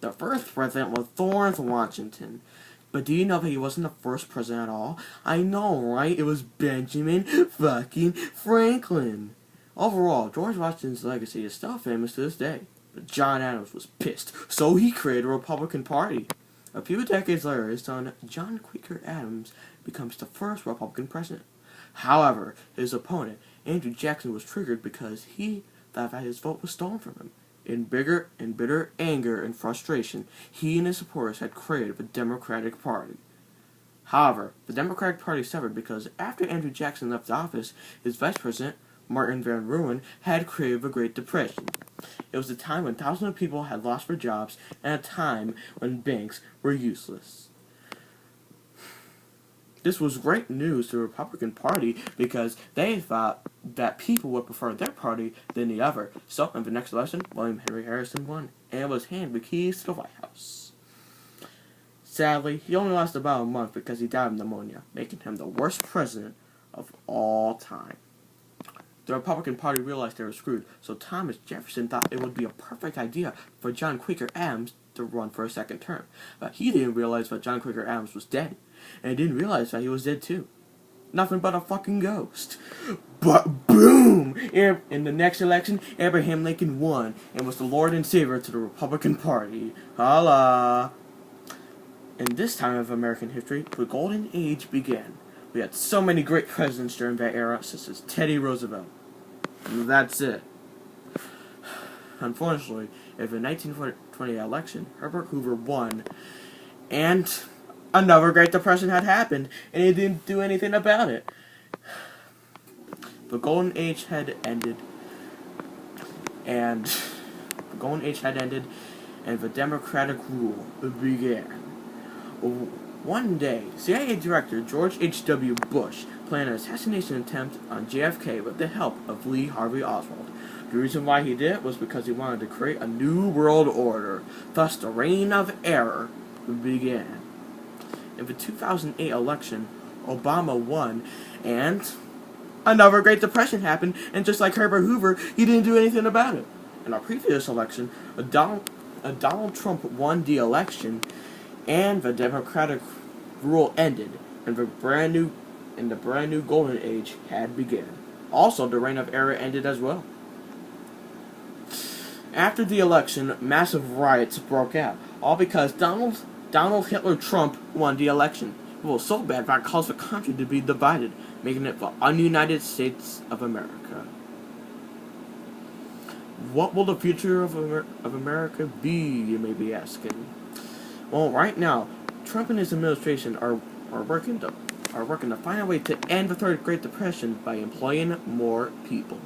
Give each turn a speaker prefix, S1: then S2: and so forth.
S1: The first president was George Washington. But do you know that he wasn't the first president at all? I know, right? It was Benjamin fucking Franklin. Overall, George Washington's legacy is still famous to this day. But John Adams was pissed, so he created a Republican Party. A few decades later, his son, John Quaker Adams, becomes the first Republican president. However, his opponent, Andrew Jackson, was triggered because he thought that his vote was stolen from him. In bitter anger and frustration, he and his supporters had created the Democratic Party. However, the Democratic Party suffered because after Andrew Jackson left office, his vice president, Martin Van Buren, had created the Great Depression. It was a time when thousands of people had lost their jobs and a time when banks were useless. This was great news to the Republican Party because they thought that people would prefer their party than the other. So, in the next election, William Henry Harrison won and was handed the keys to the White House. Sadly, he only lasted about a month because he died of pneumonia, making him the worst president of all time. The Republican Party realized they were screwed, so Thomas Jefferson thought it would be a perfect idea for John Quaker Adams to run for a second term. But he didn't realize that John Quaker Adams was dead, and he didn't realize that he was dead too. Nothing but a fucking ghost. But boom! In the next election, Abraham Lincoln won and was the Lord and Savior to the Republican Party. Holla! In this time of American history, the Golden Age began. We had so many great presidents during that era, such as Teddy Roosevelt. And that's it. Unfortunately, in the 1920 election, Herbert Hoover won, and another Great Depression had happened, and he didn't do anything about it. The Golden Age had ended, and the Democratic rule began. One day, CIA Director George H.W. Bush planned an assassination attempt on JFK with the help of Lee Harvey Oswald. The reason why he did it was because he wanted to create a new world order. Thus, the reign of error began. In the 2008 election, Obama won, and another Great Depression happened, and just like Herbert Hoover, he didn't do anything about it. In our previous election, Donald Trump won the election, and the Democratic rule ended, and the brand new Golden Age had begun. Also, the reign of error ended as well. After the election, massive riots broke out, all because Donald Hitler Trump won the election. It was so bad that it caused the country to be divided, making it the ununited States of America. What will the future of America be, you may be asking? Well, right now, Trump and his administration are working to find a way to end the Third Great Depression by employing more people.